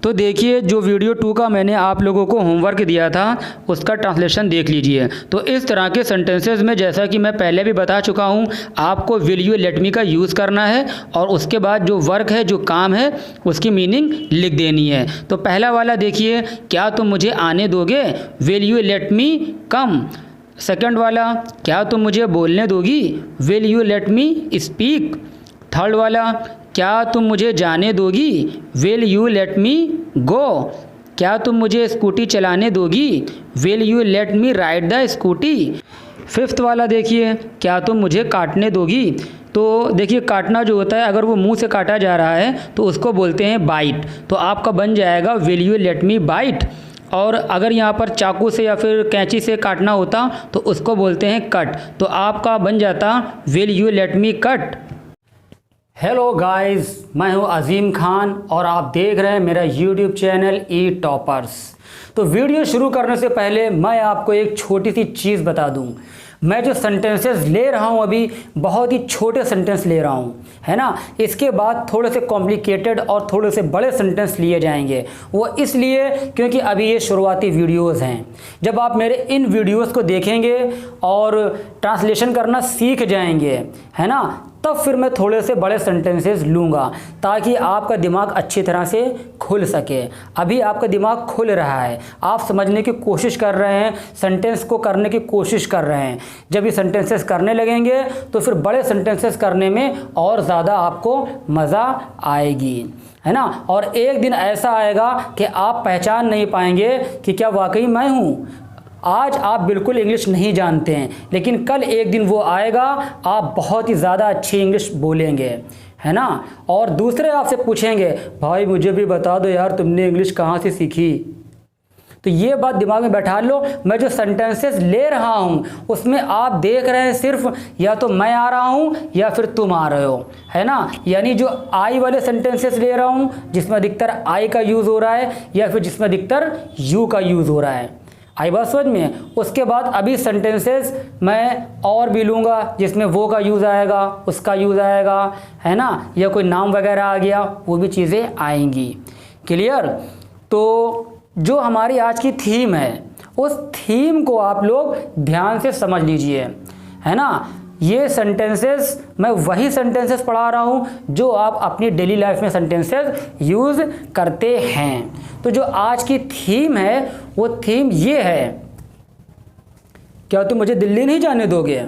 तो देखिए जो वीडियो 2 का मैंने आप लोगों को होमवर्क दिया था उसका ट्रांसलेशन देख लीजिए। तो इस तरह के सेंटेंसेस में जैसा कि मैं पहले भी बता चुका हूँ, आपको विल यू लेट मी का यूज़ करना है और उसके बाद जो वर्क है, जो काम है, उसकी मीनिंग लिख देनी है। तो पहला वाला देखिए, क्या तुम मुझे आने दोगे, will you let me come. Second वाला, क्या तुम मुझे बोलने दोगी, will you let me speak. Third वाला, क्या तुम मुझे जाने दोगी, विल यू लेट मी गो। क्या तुम मुझे स्कूटी चलाने दोगी, will you let me ride the scooty. Fifth वाला देखिए, क्या तुम मुझे काटने दोगी। तो देखिए काटना जो होता है, अगर वो मुंह से काटा जा रहा है तो उसको बोलते हैं बाइट। तो आपका बन जाएगा will you let me bite. और अगर यहाँ पर चाकू से या फिर कैंची से काटना होता तो उसको बोलते हैं कट। तो आपका बन जाता will you let me cut. Hello guys, मैं हूं अजीम खान और आप देख रहे हैं मेरा यूट्यूब चैनल ई टॉपर्स। तो वीडियो शुरू करने से पहले मैं आपको एक छोटी सी चीज़ बता दूं। मैं जो सेंटेंसेस ले रहा हूं अभी बहुत ही छोटे सेंटेंस ले रहा हूं, है ना। इसके बाद थोड़े से कॉम्प्लिकेटेड और थोड़े से बड़े सेंटेंस लिए जाएंगे। वो इसलिए क्योंकि अभी ये शुरुआती वीडियोस हैं। जब आप मेरे इन वीडियोस को देखेंगे और ट्रांसलेशन करना सीख जाएंगे, है ना, तब फिर मैं थोड़े से बड़े सेंटेंसेस लूँगा ताकि आपका दिमाग अच्छी तरह से खुल सके। अभी आपका दिमाग खुल रहा है, आप समझने की कोशिश कर रहे हैं, सेंटेंस को करने की कोशिश कर रहे हैं। जब ये सेंटेंसेस करने लगेंगे तो फिर बड़े सेंटेंसेस करने में और ज़्यादा आपको मज़ा आएगी, है ना। और एक दिन ऐसा आएगा कि आप पहचान नहीं पाएंगे कि क्या वाकई मैं हूँ। आज आप बिल्कुल इंग्लिश नहीं जानते हैं, लेकिन कल एक दिन वो आएगा, आप बहुत ही ज़्यादा अच्छी इंग्लिश बोलेंगे, है ना। और दूसरे आपसे पूछेंगे, भाई मुझे भी बता दो यार, तुमने इंग्लिश कहाँ से सीखी। तो ये बात दिमाग में बैठा लो। मैं जो सेंटेंसेस ले रहा हूँ उसमें आप देख रहे हैं सिर्फ या तो मैं आ रहा हूँ या फिर तुम आ रहे हो, है ना। यानी जो आई वाले सेंटेंसेस ले रहा हूँ जिसमें अधिकतर आई का यूज़ हो रहा है या फिर जिसमें अधिकतर यू का यूज़ हो रहा है। आई बात समझ में। उसके बाद अभी सेंटेंसेस मैं और भी लूँगा जिसमें वो का यूज़ आएगा, उसका यूज़ आएगा, है ना, या कोई नाम वगैरह आ गया, वो भी चीज़ें आएंगी। क्लियर। तो जो हमारी आज की थीम है उस थीम को आप लोग ध्यान से समझ लीजिए, है ना। ये सेंटेंसेस मैं वही सेंटेंसेस पढ़ा रहा हूँ जो आप अपनी डेली लाइफ में सेंटेंसेस यूज़ करते हैं। तो जो आज की थीम है वो थीम ये है, क्या तुम मुझे दिल्ली नहीं जाने दोगे,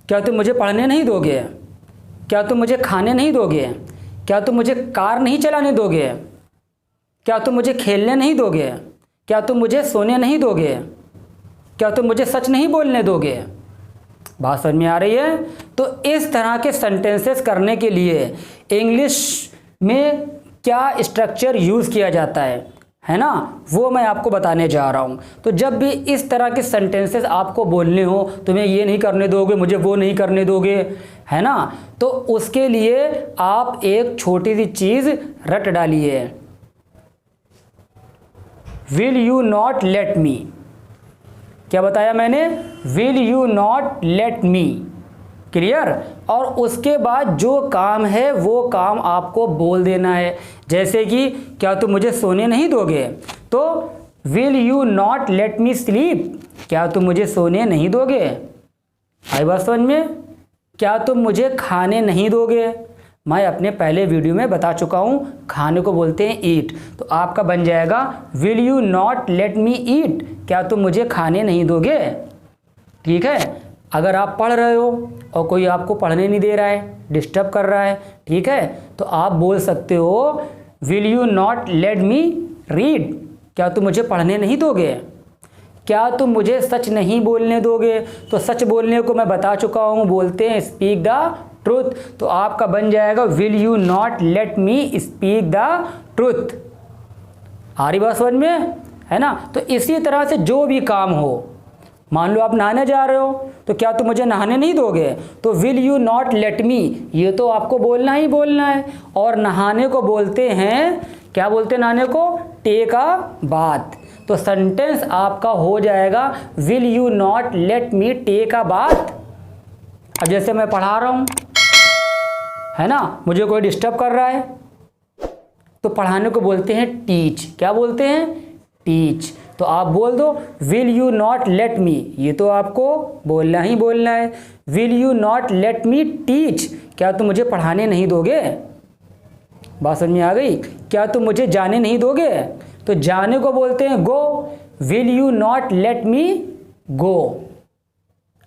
क्या तुम मुझे पढ़ने नहीं दोगे, क्या तुम मुझे खाने नहीं दोगे, क्या तुम मुझे कार नहीं चलाने दोगे, क्या तुम मुझे खेलने नहीं दोगे, क्या तुम मुझे सोने नहीं दोगे, क्या तुम मुझे सच नहीं बोलने दोगे। बात समझ में आ रही है। तो इस तरह के सेंटेंसेस करने के लिए इंग्लिश में क्या स्ट्रक्चर यूज़ किया जाता है ना, वो मैं आपको बताने जा रहा हूँ। तो जब भी इस तरह के सेंटेंसेस आपको बोलने हो, तुम्हें ये नहीं करने दोगे, मुझे वो नहीं करने दोगे, है ना, तो उसके लिए आप एक छोटी सी चीज़ रट डालिए, विल यू नॉट लेट मी। क्या बताया मैंने, will you not let me. Clear. और उसके बाद जो काम है वो काम आपको बोल देना है। जैसे कि क्या तुम मुझे सोने नहीं दोगे, तो will you not let me sleep. क्या तुम मुझे सोने नहीं दोगे। आई बात समझ में। क्या तुम मुझे खाने नहीं दोगे। मैं अपने पहले वीडियो में बता चुका हूँ, खाने को बोलते हैं ईट। तो आपका बन जाएगा will you not let me eat. क्या तुम मुझे खाने नहीं दोगे। ठीक है। अगर आप पढ़ रहे हो और कोई आपको पढ़ने नहीं दे रहा है, डिस्टर्ब कर रहा है, ठीक है, तो आप बोल सकते हो will you not let me read. क्या तुम मुझे पढ़ने नहीं दोगे। क्या तुम मुझे सच नहीं बोलने दोगे। तो सच बोलने को मैं बता चुका हूँ, बोलते हैं स्पीक द ट्रुथ। तो आपका बन जाएगा will you not let me speak the truth. आ रही बात समझ में, है ना। तो इसी तरह से जो भी काम हो, मान लो आप नहाने जा रहे हो, तो क्या तुम मुझे नहाने नहीं दोगे, तो विल यू नॉट लेट मी, ये तो आपको बोलना ही बोलना है। और नहाने को बोलते हैं, क्या बोलते हैं नहाने को, टेक अ बाथ। तो सेंटेंस आपका हो जाएगा will you not let me take a bath. अब जैसे मैं पढ़ा रहा हूँ, है ना, मुझे कोई डिस्टर्ब कर रहा है, तो पढ़ाने को बोलते हैं टीच। क्या बोलते हैं? टीच। तो आप बोल दो विल यू नॉट लेट मी, ये तो आपको बोलना ही बोलना है। Will you not let me teach, क्या तुम मुझे पढ़ाने नहीं दोगे? बात समझ में आ गई? क्या तुम मुझे जाने नहीं दोगे? तो जाने को बोलते हैं go. Will you not let me go.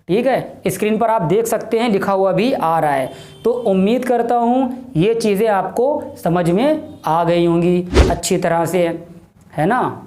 ठीक है, स्क्रीन पर आप देख सकते हैं, लिखा हुआ भी आ रहा है। तो उम्मीद करता हूं ये चीज़ें आपको समझ में आ गई होंगी अच्छी तरह से, है ना।